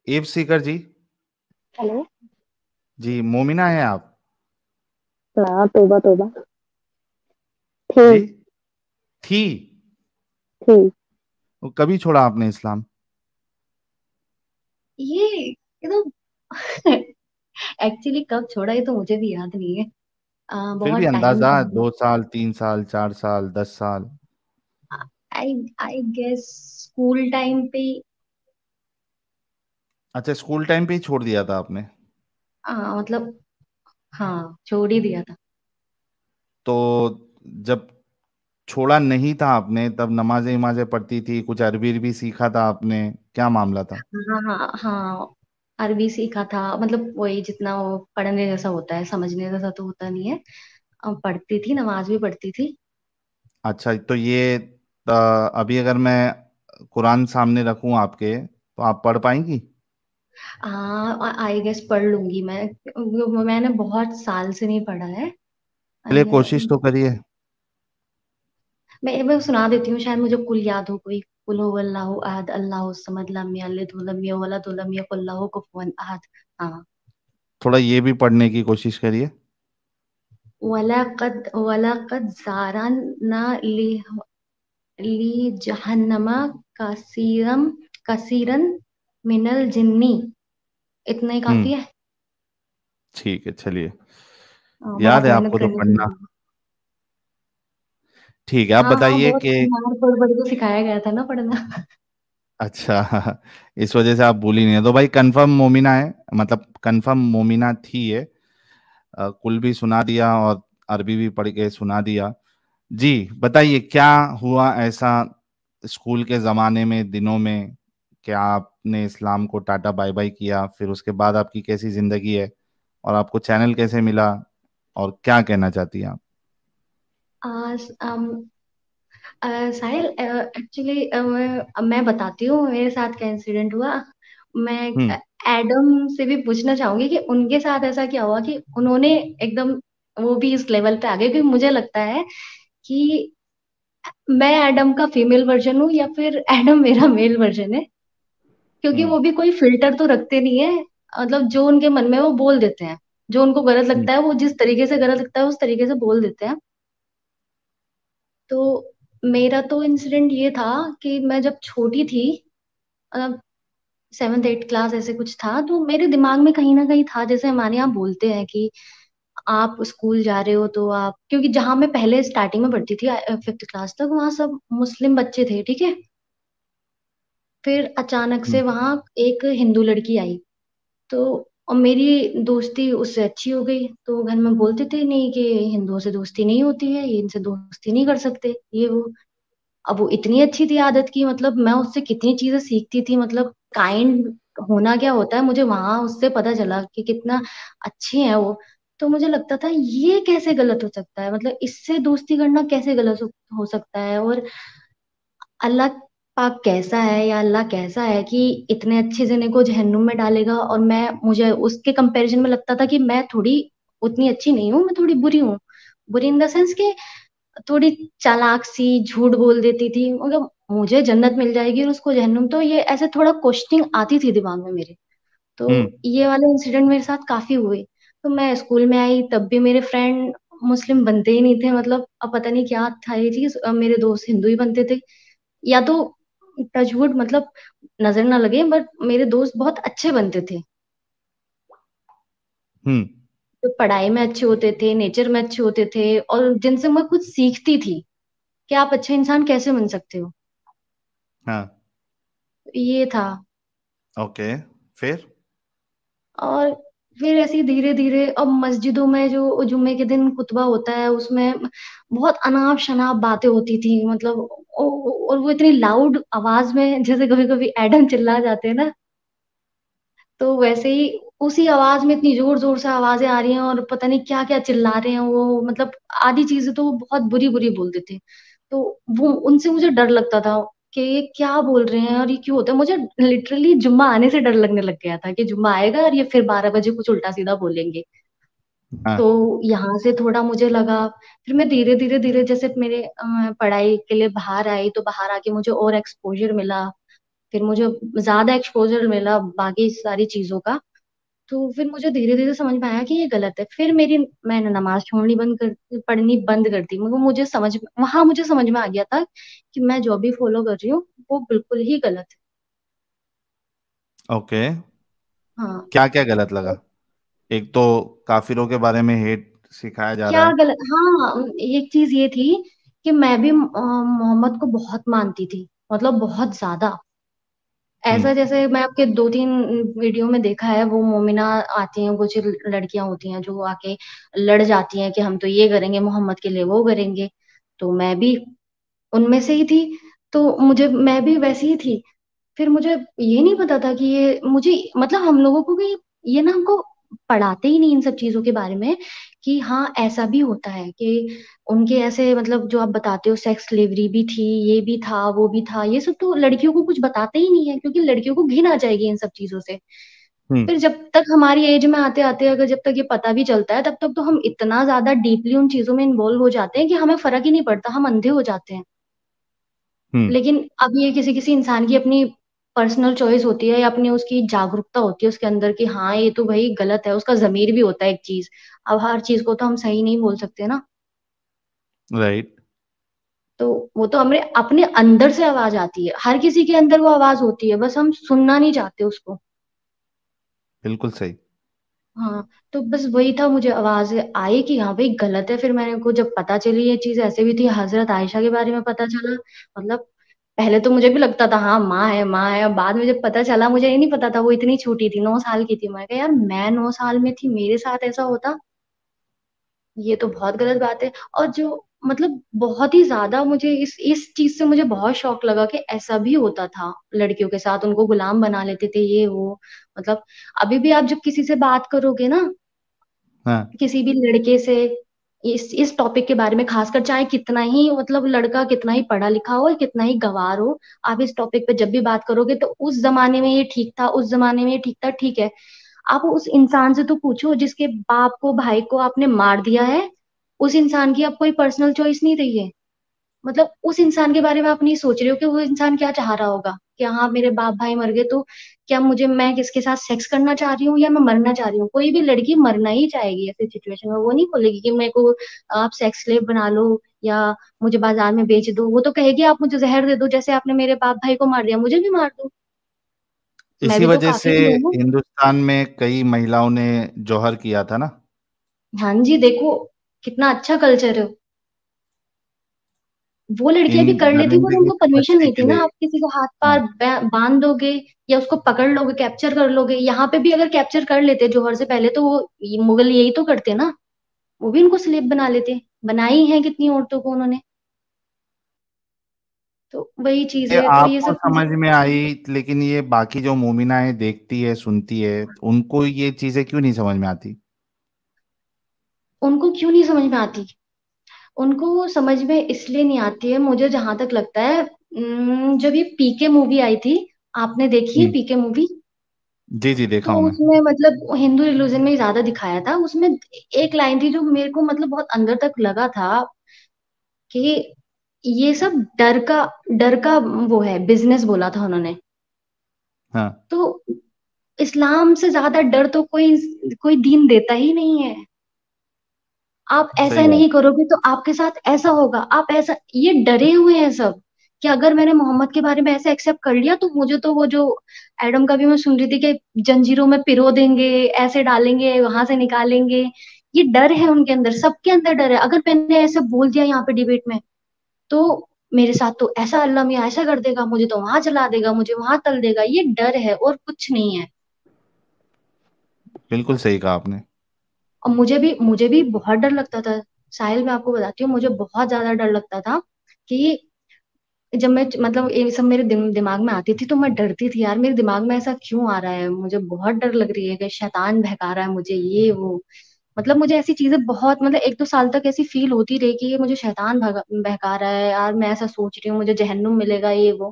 एब सीकर जी। हेलो। जी, मोमिना है आप? हाँ, तोबा तोबा। जी। थी। थी। थी। वो कभी छोड़ा आपने इस्लाम? ये तो एक्चुअली कब छोड़ा ये तो मुझे भी याद नहीं है। फिर भी बहुत टाइम अंदाजा, पहले। 2 साल, 3 साल, 4 साल, 10 साल? आई आई गेस स्कूल टाइम पे। अच्छा, स्कूल टाइम पे ही छोड़ दिया था आपने? मतलब हाँ, छोड़ ही दिया था। तो जब छोड़ा नहीं था आपने, तब नमाजें इमाजें पढ़ती थी, कुछ अरबी अरबी सीखा था आपने? क्या मामला था? हाँ हाँ हाँ। अरबी सीखा था, मतलब वही जितना वो पढ़ने जैसा होता है, समझने जैसा तो होता नहीं है। पढ़ती थी, नमाज भी पढ़ती थी। अच्छा, तो ये अभी अगर मैं कुरान सामने रखूं आपके, तो आप पढ़ पाएंगी? हाँ, आई गेस पढ़ लूंगी मैं। मैंने बहुत साल से नहीं पढ़ा है। चलिए, आई कोशिश तो करिए। मैं सुना देती हूँ, शायद मुझे कुल याद हो कोई। कुल हुवल्लाहु अहद अल्लाहु समद लम यलिद वलम यूलद वलम यकुल लहू कुफुवन अहद। हाँ। थोड़ा ये भी पढ़ने की कोशिश करिए। वलकद वलकद जारना ली ली जहन्नमा कसीरम कसीरन मिनल जिन्नी। इतना ही हम्म। काफी है। ठीक है, चलिए। याद बहुत है मेहनत आपको तो करनी पढ़ना। पड़ी। ठीक है, आप हाँ हाँ, बताइए बहुत कि। मार पड़ पड़ के सिखाया गया था ना पढ़ना। अच्छा। इस वजह से आप भूली नहीं है, तो भाई कंफर्म मोमिना है। मतलब कंफर्म मोमिना थी ये। कुल भी सुना दिया और अरबी भी पढ़ के सुना दिया। जी। बताइए, क्या हुआ ऐसा स्कूल के ज़माने में, दिनों में, क्या आपने इस्लाम को टाटा बाय बाय किया? फिर उसके बाद आपकी कैसी ज़िंदगी है? और आपको चैनल कैसे मिला? और क्या कहना चाहती हैं आप? आज साहिल, एक्चुअली मैं बताती हूँ मेरे साथ क्या इंसिडेंट हुआ। मैं हम्म। एडम से भी पूछना चाहूंगी कि उनके साथ ऐसा क्या हुआ कि उन्होंने एकदम वो भी इस लेवल पे आ गए, क्योंकि मुझे लगता है कि मैं एडम का फीमेल वर्जन हूँ या फिर एडम मेरा मेल वर्जन है। क्योंकि हम्म। वो भी कोई फिल्टर तो रखते नहीं है। मतलब जो उनके मन में है, वो बोल देते हैं। जो उनको गलत हम्म। लगता है, वो जिस तरीके से गलत लगता है उस तरीके से बोल देते हैं। तो मेरा तो इंसिडेंट ये था कि मैं जब छोटी थी, मतलब 7th 8th क्लास ऐसे कुछ था, तो मेरे दिमाग में कहीं ना कहीं था, जैसे हमारे यहाँ बोलते हैं कि आप स्कूल जा रहे हो तो आप, क्योंकि जहाँ मैं पहले स्टार्टिंग में पढ़ती थी 5th क्लास तक, वहाँ सब मुस्लिम बच्चे थे, ठीक है। फिर अचानक से हम्म। वहाँ एक हिंदू लड़की आई। तो और मेरी दोस्ती उससे अच्छी हो गई, तो घर में बोलते थे नहीं कि हिंदुओं से दोस्ती नहीं होती है, ये इनसे दोस्ती नहीं कर सकते, ये वो। अब वो इतनी अच्छी थी आदत की, मतलब मैं उससे कितनी चीजें सीखती थी, मतलब काइंड होना क्या होता है मुझे वहां उससे पता चला कि कितना अच्छी है वो। तो मुझे लगता था ये कैसे गलत हो सकता है, मतलब इससे दोस्ती करना कैसे गलत हो सकता है। और अल्लाह पाक कैसा है या अल्लाह कैसा है कि इतने अच्छे जने को जहन्नुम में डालेगा, और मैं मुझे उसके कंपैरिजन में लगता था कि मैं थोड़ी उतनी अच्छी नहीं हूँ, मैं थोड़ी बुरी हूँ। बुरी इन द सेंस कि थोड़ी चालाक सी, झूठ बोल देती थी, मतलब मुझे जन्नत मिल जाएगी और उसको जहन्नुम, तो ये ऐसे थोड़ा क्वेश्चनिंग आती थी दिमाग में मेरे। तो हम्म। ये वाले इंसिडेंट मेरे साथ काफी हुए। तो मैं स्कूल में आई तब भी मेरे फ्रेंड मुस्लिम बनते ही नहीं थे, मतलब अब पता नहीं क्या था ये चीज, मेरे दोस्त हिंदू ही बनते थे। या तो टचवुड, मतलब नजर ना लगे, बट मेरे दोस्त बहुत अच्छे बनते थे, हम्म। जो पढ़ाई में अच्छे होते थे, नेचर में अच्छे होते थे, और जिनसे मैं कुछ सीखती थी कि आप अच्छे इंसान कैसे बन सकते हो। हाँ। ये था। ओके। फिर? और फिर ऐसे धीरे धीरे अब मस्जिदों में जो जुम्मे के दिन खुतबा होता है, उसमें बहुत अनाप शनाप बातें होती थी, मतलब और वो इतनी लाउड आवाज में, जैसे कभी कभी एडम चिल्ला जाते हैं ना, तो वैसे ही उसी आवाज में इतनी जोर जोर से आवाजें आ रही हैं और पता नहीं क्या क्या चिल्ला रहे हैं वो, मतलब आधी चीजें तो वो बहुत बुरी बुरी बोलते थे। तो वो उनसे मुझे डर लगता था कि ये क्या बोल रहे हैं और ये क्यों होता है। मुझे लिटरली जुम्मा आने से डर लगने लग गया था कि जुम्मा आएगा और ये फिर 12 बजे कुछ उल्टा सीधा बोलेंगे। तो हाँ। यहाँ से थोड़ा मुझे लगा। फिर मैं धीरे धीरे धीरे जैसे मेरे पढ़ाई के लिए बाहर आई, तो बाहर आके मुझे और एक्सपोजर मिला। फिर मुझे ज्यादा एक्सपोजर मिला बाकी सारी चीजों का। तो फिर मुझे धीरे धीरे समझ में आया कि ये गलत है। फिर मैंने नमाज छोड़नी बंद कर पढ़नी बंद कर दी। मगर मुझे समझ में आ गया था कि मैं जो भी फॉलो कर रही हूँ वो बिल्कुल ही गलत है। ओके। हाँ। क्या क्या गलत तो लगा? एक तो काफिरों के बारे में हेट सिखाया जा रहा क्या है। गलत, हाँ, एक चीज ये थी कि मैं भी मोहम्मद को बहुत मानती थी, मतलब बहुत ज्यादा। हम्म। ऐसा जैसे मैं आपके दो तीन वीडियो में देखा है, वो मोमिना आती हैं, कुछ लड़कियां होती हैं जो आके लड़ जाती हैं कि हम तो ये करेंगे मोहम्मद के लिए, वो करेंगे। तो मैं भी उनमें से ही थी। तो मैं भी वैसी ही थी। फिर मुझे ये नहीं पता था कि ये मुझे, मतलब हम लोगों को भी ये ना, हमको पढ़ाते ही नहीं इन सब चीजों के बारे में कि हाँ ऐसा भी होता है कि उनके ऐसे, मतलब जो आप बताते हो सेक्स स्लेवरी भी थी, ये भी था, वो भी था। ये सब तो लड़कियों को कुछ बताते ही नहीं है, क्योंकि लड़कियों को घिन आ जाएगी इन सब चीजों से। हम्म। फिर जब तक हमारी एज में आते आते अगर जब तक ये पता भी चलता है, तब तक तो हम इतना ज्यादा डीपली उन चीजों में इन्वॉल्व हो जाते हैं कि हमें फर्क ही नहीं पड़ता, हम अंधे हो जाते हैं। हम्म। लेकिन अब ये किसी किसी इंसान की अपनी पर्सनल चॉइस होती है, या अपनी उसकी जागरूकता होती है उसके अंदर कि हाँ ये तो भाई गलत है, उसका जमीर भी होता है एक चीज। अब हर चीज को तो हम सही नहीं बोल सकते ना। राइट। तो वो तो हमें अपने अंदर से आवाज आती है, हर किसी के अंदर वो आवाज होती है, बस हम सुनना नहीं चाहते उसको। बिल्कुल सही। हाँ। तो बस वही था, मुझे आवाज आई कि हाँ भाई गलत है। फिर मैंने को जब पता चली ये चीज ऐसे भी थी, हजरत आयशा के बारे में पता चला, मतलब पहले तो मुझे भी लगता था हाँ माँ है माँ है। अब बाद में जब पता चला, मुझे ये नहीं पता था वो इतनी छोटी थी, 9 साल की थी। मैं कहा यार मैं 9 साल में थी, मेरे साथ ऐसा होता, ये तो बहुत गलत बात है। और जो, मतलब बहुत ही ज्यादा मुझे इस चीज से मुझे बहुत शौक लगा कि ऐसा भी होता था लड़कियों के साथ, उनको गुलाम बना लेते थे ये वो। मतलब अभी भी आप जब किसी से बात करोगे ना, हाँ। किसी भी लड़के से इस टॉपिक के बारे में, खासकर चाहे कितना ही, मतलब लड़का कितना ही पढ़ा लिखा हो, कितना ही गंवार हो, आप इस टॉपिक पे जब भी बात करोगे तो उस जमाने में ये ठीक था, उस जमाने में ये ठीक था, ठीक है। आप उस इंसान से तो पूछो जिसके बाप को भाई को आपने मार दिया है, उस इंसान की अब कोई पर्सनल चॉइस नहीं रही है। मतलब उस इंसान के बारे में आप नहीं सोच रहे हो कि वो इंसान क्या चाह रहा होगा, कि हाँ मेरे बाप भाई मर गए तो क्या मुझे, मैं किसके साथ सेक्स करना चाह रही हूँ या मैं मरना चाह रही हूँ। कोई भी लड़की मरना ही चाहेगी ऐसी सिचुएशन में, वो नहीं बोलेगी कि मेरे को आप सेक्स स्लेव बना लो या मुझे बाजार में बेच दो। वो तो कहेगी आप मुझे जहर दे दो, जैसे आपने मेरे बाप भाई को मार दिया मुझे भी मार दो। मैं इसी भी तो वजह से काफिर ही हूँ ना। हिंदुस्तान में कई महिलाओं ने जौहर किया था ना। हाँ जी, देखो कितना अच्छा कल्चर है। वो लड़कियां इन भी कर लेती पर दरिंदगी उनको से परमिशन बचने नहीं के थी ना। लिए। आप किसी को हाथ हाँ। पार बांध दोगे या उसको पकड़ लोगे, कैप्चर कर लोगे। यहाँ पे भी अगर कैप्चर कर लेते जौहर से पहले, तो वो मुगल यही तो करते ना, वो भी उनको स्लेब बना लेते। बनाई है कितनी औरतों को उन्होंने। तो वही चीज ये है, तो ये आपको सब चीजें। समझ में आई, लेकिन ये बाकी जो मोमिनाएं देखती है सुनती है, उनको ये चीजें क्यों नहीं समझ में आती? उनको क्यों नहीं समझ में आती? उनको समझ में इसलिए नहीं आती है, मुझे जहां तक लगता है, जब ये पीके मूवी आई थी, आपने देखी है हम्म। पीके मूवी? जी जी, देखा तो हूं मैं। उसमें मतलब हिंदू रिलीजन में ही ज्यादा दिखाया था। उसमें एक लाइन थी जो मेरे को मतलब बहुत अंदर तक लगा था कि ये सब डर का वो है, बिजनेस बोला था उन्होंने। हाँ। तो इस्लाम से ज्यादा डर तो कोई कोई दीन देता ही नहीं है। आप सही ऐसा बात। नहीं करोगे तो आपके साथ ऐसा होगा, आप ऐसा, ये डरे हुए हैं सब कि अगर मैंने मोहम्मद के बारे में ऐसे एक्सेप्ट कर लिया तो मुझे तो वो जो एडम का भी मैं सुन रही थी कि जंजीरों में पिरो देंगे, ऐसे डालेंगे, वहां से निकालेंगे। ये डर है उनके अंदर, सबके अंदर डर है। अगर मैंने ऐसे बोल दिया यहाँ पे डिबेट में, तो मेरे साथ तो ऐसा अल्लाह मियाँ ऐसा कर देगा, मुझे तो वहां चला देगा, मुझे वहां तल देगा। ये डर है और कुछ नहीं है। बिल्कुल सही कहा आपने। और मुझे भी बहुत डर लगता था। साहिल, मैं आपको बताती हूँ, मुझे बहुत ज्यादा डर लगता था कि जब मैं, मतलब ये सब मेरे दिमाग में आती थी तो मैं डरती थी, यार मेरे दिमाग में ऐसा क्यों आ रहा है, मुझे बहुत डर लग रही है कि शैतान बहका रहा है मुझे, ये वो। मतलब मुझे ऐसी चीजें बहुत, मतलब 1-2 साल तक ऐसी फील होती रही कि ये मुझे शैतान बहका रहा है यार, मैं ऐसा सोच रही हूँ मुझे जहन्नुम मिलेगा, ये वो।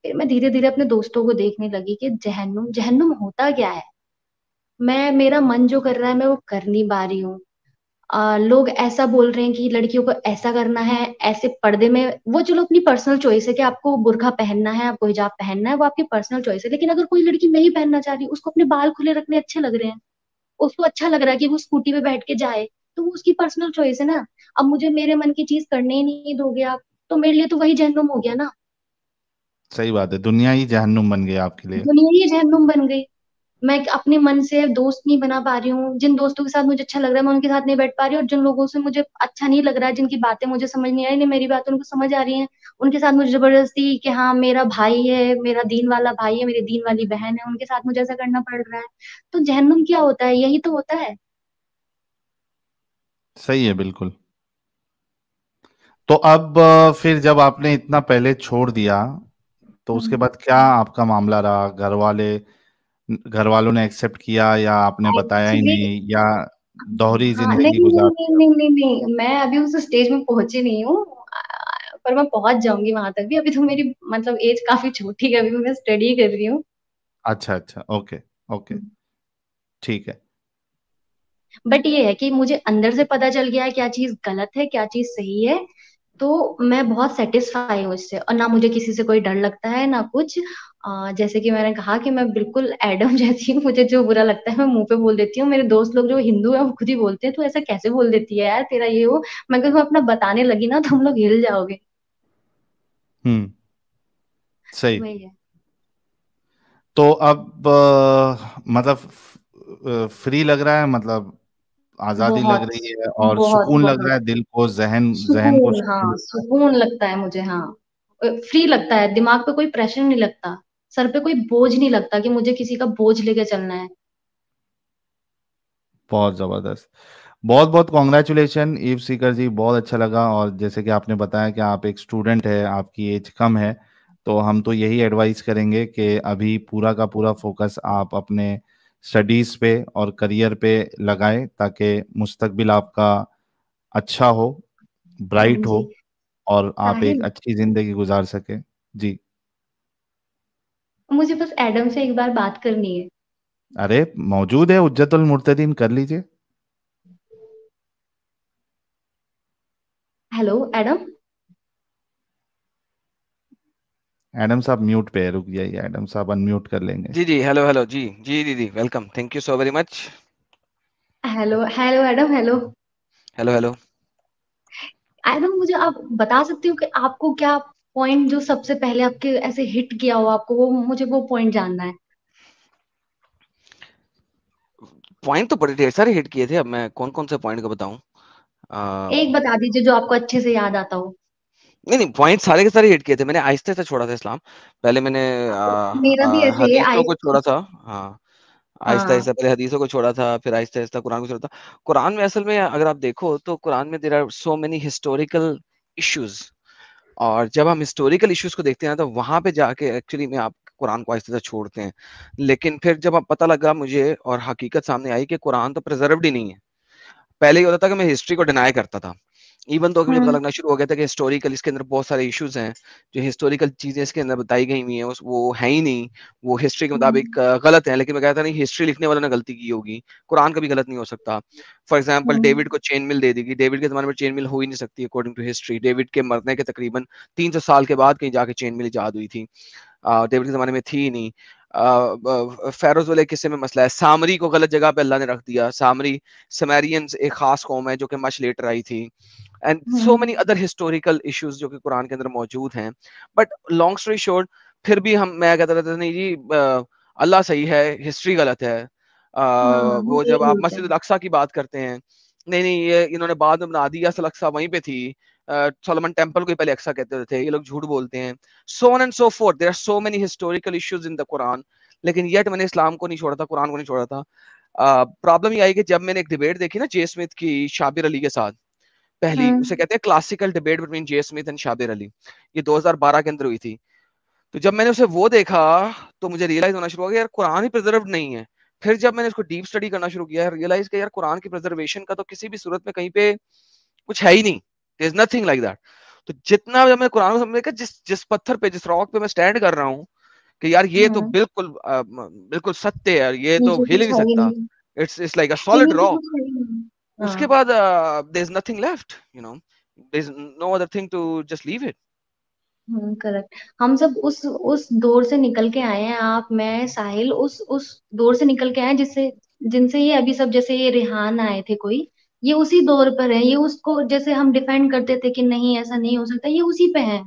फिर मैं धीरे धीरे अपने दोस्तों को देखने लगी कि जहन्नुम जहन्नुम होता क्या है। मेरा मन जो कर रहा है मैं वो कर नहीं पा रही हूँ। लोग ऐसा बोल रहे हैं कि लड़कियों को ऐसा करना है, ऐसे पर्दे में, वो चलो अपनी पर्सनल चॉइस है कि आपको बुर्का पहनना है, आपको हिजाब पहनना है, वो आपकी पर्सनल चॉइस है। लेकिन अगर कोई लड़की नहीं पहनना चाह रही, उसको अपने बाल खुले रखने अच्छे लग रहे हैं, उसको अच्छा लग रहा है कि वो स्कूटी पे बैठ के जाए, तो वो उसकी पर्सनल चॉइस है ना। अब मुझे मेरे मन की चीज करने ही नहीं दोगे आप, तो मेरे लिए तो वही जहन्नुम हो गया ना। सही बात है, दुनिया ही जहन्नुम बन गई आपके लिए। दुनिया ही जहन्नुम बन गई। मैं अपने मन से दोस्त नहीं बना पा रही हूँ, जिन दोस्तों के साथ मुझे अच्छा लग रहा है मैं उनके साथ नहीं बैठ पा रही हूँ, और जिन लोगों से मुझे अच्छा नहीं लग रहा है, जिनकी बातें मुझे समझ नहीं आ रही, नहीं मेरी बातें उनको समझ आ रही हैं, उनके साथ मुझे जबरदस्ती कि हाँ मेरा भाई है, मेरा दीन वाला भाई है, मेरी दीन वाली बहन है, उनके साथ मुझे ऐसा करना पड़ रहा है। तो जहन्नुम क्या होता है, यही तो होता है। सही है बिल्कुल। तो अब फिर जब आपने इतना पहले छोड़ दिया, तो उसके बाद क्या आपका मामला रहा? घर वालों ने एक्सेप्ट किया या आपने बताया ही एक्चुअली, नहीं, या दोहरी हाँ, नहीं जिंदगी नहीं गुजार? नहीं नहीं नहीं नहीं, मैं अभी उस स्टेज में पहुंची नहीं हूँ। पर मैं पहुंच जाऊंगी वहां तक भी। अभी तो मेरी मतलब एज काफी छोटी है, अभी मैं स्टडी कर रही हूँ। अच्छा अच्छा, ओके ओके, ठीक है। बट ये है कि मुझे अंदर से पता चल गया है क्या चीज गलत है, क्या चीज सही है। तो मैं बहुत सेटिस्फाई हूँ इससे, और ना मुझे किसी से कोई डर लगता है ना कुछ। जैसे कि मैंने कहा कि मैं बिल्कुल एडम जैसी हूँ, मुझे जो बुरा लगता है मैं मुंह पे बोल देती हूँ। मेरे दोस्त लोग जो हिंदू है वो खुद ही बोलते हैं तू ऐसा कैसे बोल देती है यार, तेरा ये हो। मैं अगर अपना बताने लगी ना तो हम लोग हिल जाओगे। हम्म। सही। वही है। तो अब मतलब फ्री लग रहा है, मतलब आजादी लग बहुत रही है और बहुत सुकून लग रहा बहुत है, दिल को, जहन जहन को सुकून, सुकून हाँ लग रहा है। सुकून लगता है मुझे, हाँ। फ्री लगता है, दिमाग पे कोई प्रेशर नहीं लगता, सर पे कोई बोझ नहीं लगता कि मुझे किसी का बोझ लेके चलना है। बहुत जबरदस्त। बहुत बहुत कॉन्ग्रेचुलेशन ईव सीकर जी, बहुत अच्छा लगा। और जैसे कि आपने बताया कि आप एक स्टूडेंट है, आपकी एज कम है, तो हम तो यही एडवाइस करेंगे कि अभी पूरा का पूरा फोकस आप अपने स्टडीज पे और करियर पे लगाएं, ताकि मुस्तकबिल आपका अच्छा हो, हाँ ब्राइट हो, जी। और आप एक साहिल, अच्छी जिंदगी गुजार सके। जी। मुझे बस एडम से एक बार बात करनी है। अरे मौजूद है, उज्जतुल मुर्तदीन, कर लीजिए। Hello Adam. एडम साहब म्यूट पे है, रुक जाइए, एडम साहब अनम्यूट कर लेंगे। जी जी, हेलो हेलो, जी जी दीदी, welcome, thank you so very much. Hello hello Adam, hello. Hello hello. Adam, मुझे आप बता सकते हो कि आपको क्या पॉइंट जो सबसे पहले आपके ऐसे हिट किया हो आपको, वो मुझे वो पॉइंट जानना है। पॉइंट तो बड़े ढेर सारे हिट किए थे, अब मैं कौन कौन से पॉइंट को बताऊं? एक बता दीजिए जो आपको अच्छे से याद आता हो। नहीं नहीं, पॉइंट सारे के सारे हिट किए थे। मैंने आहिस्ते से छोड़ा था इस्लाम। पहले मैंने मेरा भी ऐसे ही है हदीसों आई। को छोड़ा था। हाँ, आहिस्ता हाँ। आहिस्ता पहले हदीसों को छोड़ा था, फिर आहिस्ता आहिस्ता कुरान को छोड़ा था। कुरान में असल में अगर आप देखो तो कुरान में there are so many historical issues. और जब हम हिस्टोरिकल इश्यूज को देखते हैं तो वहां पे जाके एक्चुअली में आप कुरान को आहिस्ता से छोड़ते हैं। लेकिन फिर जब अब पता लगा मुझे और हकीकत सामने आई कि कुरान तो प्रिजर्व्ड ही नहीं है। पहले ये होता था कि मैं हिस्ट्री को डिनाई करता था। इवन तो मुझे पता हम्म लगना शुरू हो गया था कि हिस्टोरिकल इसके अंदर बहुत सारे इश्यूज हैं, जो हिस्टोरिकल चीजें इसके अंदर बताई गई हुई हैं वो है ही नहीं, वो हिस्ट्री के मुताबिक हम्म गलत है। लेकिन मैं कहता नहीं, हिस्ट्री लिखने वाले ने गलती की होगी, कुरान कभी गलत नहीं हो सकता। फॉर एग्जाम्पल, डेविड हम्म को चेन मिल दे देगी, डेविड के जमाने में चेन मिल हो ही नहीं सकती अकॉर्डिंग टू हिस्ट्री। डेविड के मरने के तकरीबन 300 साल के बाद कहीं जाके चेन मिल इजाद हुई थी। डेविड के जमाने में थी ही नहीं। फेरोज वाले किस्से में मसला है, सामरी को गलत जगह पे अल्लाह ने रख दिया। सामरी समैरियंस एक खास कौम है जो कि मच लेटर आई थी। And so many hmm other historical issues जो कि कुरान के अंदर मौजूद हैं। बट लॉन्ग स्टोरी शॉर्ट, फिर भी मैं कहता रहता था नहीं जी, अल्लाह सही है, हिस्ट्री गलत है। वो ये जब आप झूठ है। मस्जिद अल-अक्सा की बात करते हैं, नहीं नहीं ये इन्होंने बाद में बना दिया, असल अक्सा वहीं पे थी। सोलोमन टेम्पल को ही पहले अक्सा कहते थे, ये लोग झूठ बोलते हैं। So on and so forth, there are so many historical issues in the Quran. लेकिन येट मैंने इस्लाम को नहीं छोड़ा था, कुरान को नहीं छोड़ा था। प्रॉब्लम ये आई कि जब मैंने एक डिबेट देखी ना जे स्मिथ की शाबिर अली के साथ, पहली, उसे हम्म कहते हैं classical debate between J Smith and Shabir Ali, ये 2012 के अंदर हुई थी। तो जब मैंने उसे वो देखा तो मुझे रियलाइज होना शुरू हो गया यार कुरान ही प्रिजर्व नहीं है। फिर जब मैंने इसको डीप स्टडी करना शुरू किया, रियलाइज किया यार कुरान की प्रिजर्वेशन का तो किसी भी सूरत में कहीं पे कुछ है ही नहीं, there is nothing like that. तो जितना जब मैं कुरान को समझ, जिस जिस पत्थर पे, जिस रॉक पे मैं स्टैंड कर रहा हूँ कि यार ये तो हम्म बिल्कुल सत्य है यार, ये तो नीचे हिल ही कुछ नहीं है ही सकता, नहीं। इट्स लाइक अ कि सॉलिड नीचे रॉक। कुछ है ही नहीं। उसके हाँ। बाद there's nothing left, you know, there's no other thing to just leave it. Correct. हम सब उस दौर से निकल के आए हैं, आप, मैं, साहिल, उस दौर से निकल के आए हैं जिससे जिनसे ये अभी सब, जैसे ये रेहान आए थे कोई, ये उसी दौर पर है, ये उसको जैसे हम डिफेंड करते थे कि नहीं ऐसा नहीं हो सकता, ये उसी पे है।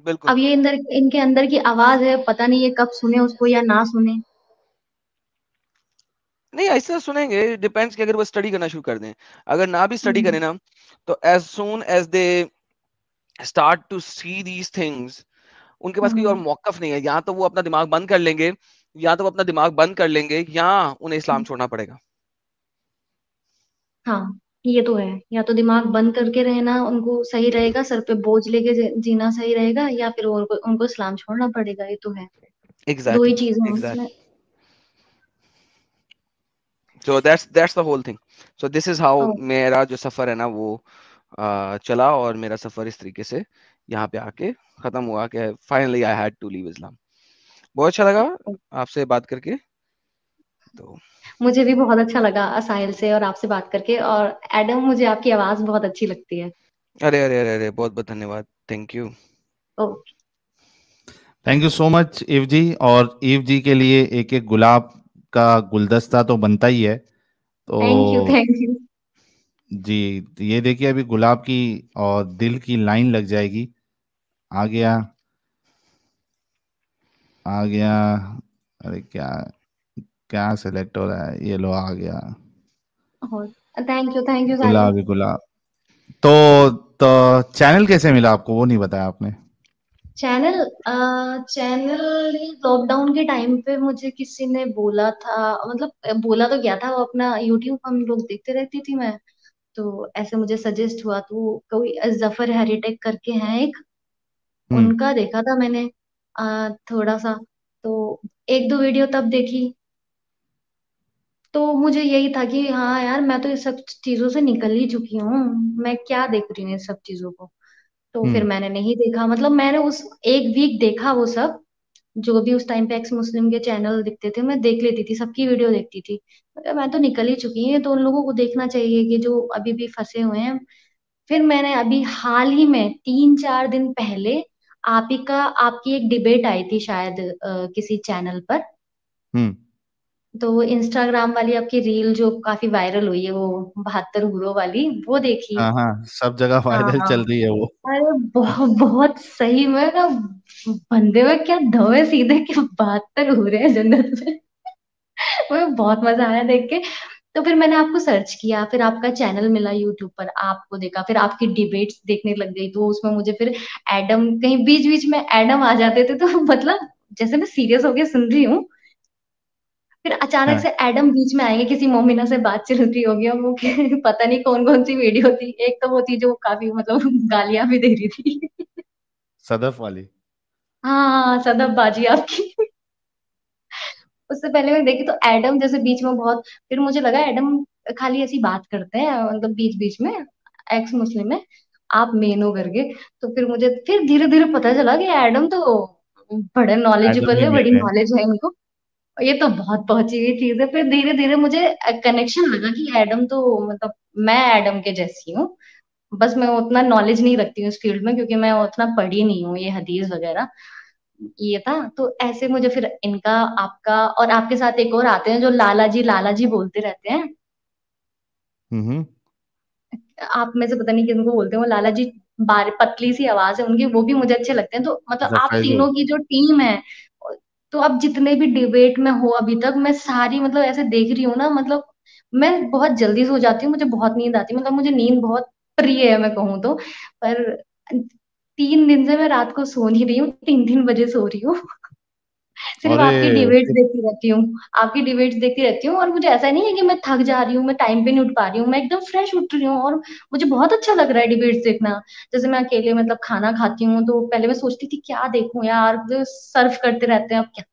बिल्कुल। अब ये इनके अंदर की आवाज है, पता नहीं ये कब सुने उसको या ना सुने। नहीं ऐसा सुनेंगे, डिपेंड्स कि अगर वो स्टडी करना शुरू कर दें। अगर ना भी स्टडी हम्म। करें ना, तो as soon as they start to see these things, उनके पास कोई और हम्म। मौकफ नहीं है। या तो वो अपना दिमाग बंद कर लेंगे, या तो वो अपना दिमाग बंद कर लेंगे, या उन्हें इस्लाम छोड़ना पड़ेगा। हाँ, ये तो है। या तो दिमाग बंद करके रहना उनको सही रहेगा, सर पे बोझ लेके जीना सही रहेगा, या फिर उनको उनको इस्लाम छोड़ना पड़ेगा, ये तो है। दो ही एग्जैक्टली, चीजें हैं उसमें। Exactly. So that's the whole thing. So this is how ओ, मेरा जो सफर है ना वो चला, और मेरा सफर इस तरीके से यहाँ पे आके खत्म हुआ कि finally I had to leave Islam. बहुत अच्छा लगा ओ, आपसे बात करके। तो मुझे भी बहुत अच्छा लगा साहिल से और आपसे बात करके, और एडम, मुझे आपकी आवाज बहुत अच्छी लगती है। अरे अरे अरे अरे, बहुत बहुत धन्यवाद, thank you. Oh, thank you so much Eve ji. और ईव जी के लिए एक एक गुलाब का गुलदस्ता तो बनता ही है। थैंक यू, तो थैंक यू। जी, ये देखिए अभी गुलाब की और दिल की लाइन लग जाएगी। आ गया, आ गया। अरे क्या, क्या सेलेक्ट हो रहा है, ये लो आ गया। थैंक यू साहिल। गुलाब ही गुलाब। तो तो चैनल कैसे मिला आपको, वो नहीं बताया आपने। चैनल चैनल लॉकडाउन के टाइम पे मुझे किसी ने बोला था, मतलब बोला तो क्या था, वो अपना यूट्यूब हम लोग देखते रहती थी मैं, तो ऐसे मुझे सजेस्ट हुआ, तो कोई जफर हेरिटेक करके हैं एक, हम्म। उनका देखा था मैंने थोड़ा सा, तो एक दो वीडियो तब देखी, तो मुझे यही था कि हाँ यार, मैं तो इस सब चीजों से निकल ही चुकी हूँ, मैं क्या देख रही हूँ इस सब चीजों को। तो फिर हम्म। मैंने नहीं देखा, मतलब मैंने उस एक वीक देखा वो सब, जो भी उस टाइम पे एक्स मुस्लिम के चैनल दिखते थे मैं देख लेती थी, सबकी वीडियो देखती थी। मैं तो निकल ही चुकी हूँ, तो उन लोगों को देखना चाहिए कि जो अभी भी फंसे हुए हैं। फिर मैंने अभी हाल ही में 3-4 दिन पहले, आप ही का आपकी एक डिबेट आई थी शायद किसी चैनल पर, हम्म। तो वो इंस्टाग्राम वाली आपकी रील जो काफी वायरल हुई है, वो 72 हुरों वाली, वो देखी। हाँ हाँ, सब जगह हाँ वायरल हाँ। चल रही है वो। अरे बहुत बहुत सही में ना, बंदे में क्या दम है, सीधे के 72 हो रहे हैं जन्नत में। मुझे बहुत मजा आया देख के। तो फिर मैंने आपको सर्च किया, फिर आपका चैनल मिला यूट्यूब पर, आपको देखा, फिर आपकी डिबेट्स देखने लग गई, तो उसमें मुझे फिर एडम, कहीं बीच बीच में एडम आ जाते थे, तो मतलब जैसे मैं सीरियस होके सुन रही हूँ, फिर अचानक हाँ, से एडम बीच में आएंगे, किसी मोमिना से बात चल रही होगी, और वो पता नहीं कौन कौन सी वीडियो थी, एक तो वो थी जो काफी मतलब गालियां भी दे रही थी। सदफ वाली। हाँ, सदब बाजी आपकी। उससे पहले मैं देखी तो एडम जैसे बीच में बहुत, फिर मुझे लगा एडम खाली ऐसी बात करते हैं, मतलब बीच बीच में एक्स मुस्लिम में, आप मेन हो करके। तो फिर मुझे फिर धीरे धीरे पता चला कि एडम तो बड़े एडम नॉलेजेबल ही है, बड़ी मेन है। नॉलेज है इनको। ये तो बहुत पहुंची हुई चीज है। फिर धीरे धीरे मुझे कनेक्शन लगा कि एडम तो मतलब मैं एडम के जैसी हूँ, बस मैं उतना नॉलेज नहीं रखती हूँ इस फील्ड में, क्योंकि मैं उतना पढ़ी नहीं हूँ ये हदीस वगैरह। ये था, तो ऐसे मुझे फिर इनका, आपका और आपके साथ एक और आते हैं जो लाला जी बोलते रहते हैं, हम्म। आप में से पता नहीं किनको बोलते हैं वो लाला जी, बार पतली सी आवाज है उनकी, वो भी मुझे अच्छे लगते हैं। तो मतलब आप जफैजुल। तीनों की जो टीम है, तो अब जितने भी डिबेट में हो अभी तक, मैं सारी मतलब ऐसे देख रही हूँ ना, मतलब मैं बहुत जल्दी सो जाती हूँ, मुझे बहुत नींद आती है, मतलब मुझे नींद बहुत प्रिय है मैं कहूँ तो। पर 3 दिन से मैं रात को सो नहीं रही हूँ, 3-3 बजे सो रही हूँ। सिर्फ अरे आपकी डिबेट्स फिर देखती रहती हूँ, आपकी डिबेट्स देखती रहती हूँ, और मुझे ऐसा नहीं है कि मैं थक जा रही हूँ, मैं टाइम पे नहीं उठ पा रही हूँ, मैं एकदम फ्रेश उठ रही हूँ, और मुझे बहुत अच्छा लग रहा है डिबेट्स देखना। जैसे मैं अकेले मतलब खाना खाती हूँ, तो पहले मैं सोचती थी क्या देखूं यार, जो सर्व करते रहते हैं, अब क्या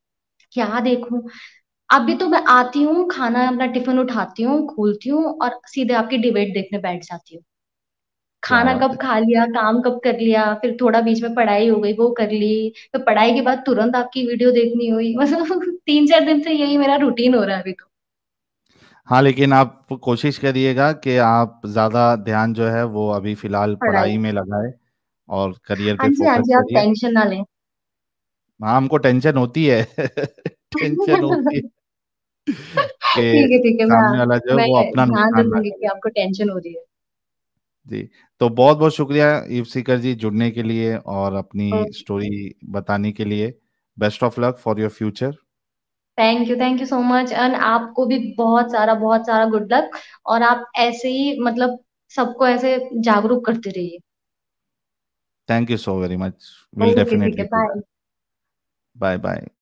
क्या देखूं। अभी तो मैं आती हूँ, खाना अपना टिफिन उठाती हूँ, खोलती हूँ, और सीधे आपकी डिबेट देखने बैठ जाती हूँ। क्या खाना बात कब है। खा लिया, काम कब कर लिया, फिर थोड़ा बीच में पढ़ाई हो गई वो कर ली, फिर पढ़ाई के बाद तुरंत आपकी वीडियो देखनी हुई। मतलब 3-4 दिन से यही मेरा रूटीन हो रहा है अभी तो। हाँ, लेकिन आप कोशिश करिएगा कि आप ज़्यादा ध्यान जो है वो अभी फ़िलहाल पढ़ाई। पढ़ाई में लगाएँ और करियर हाँ पे जी, हाँ फ़ोकस जी, आप करिए। टेंशन ना लें। हाँ, हमको टेंशन होती है। टेंशन होती है कि ठीक है, सामने वाला जो है मैं वो अपना ध्यान नुकसान ना रखूंगी कि करे। आपको टेंशन हो रही है। जी, तो बहुत-बहुत शुक्रिया ईव सीकर जी जुड़ने के लिए और अपनी ओके, स्टोरी बताने के लिए। Best of luck for your future. Thank you so much, and आपको भी बहुत सारा गुड लक। और आप ऐसे ही मतलब सबको ऐसे जागरूक करते रहिए। Thank you so very much. Will okay, ठीक डेफिनिटली है, do that. Bye. Bye bye.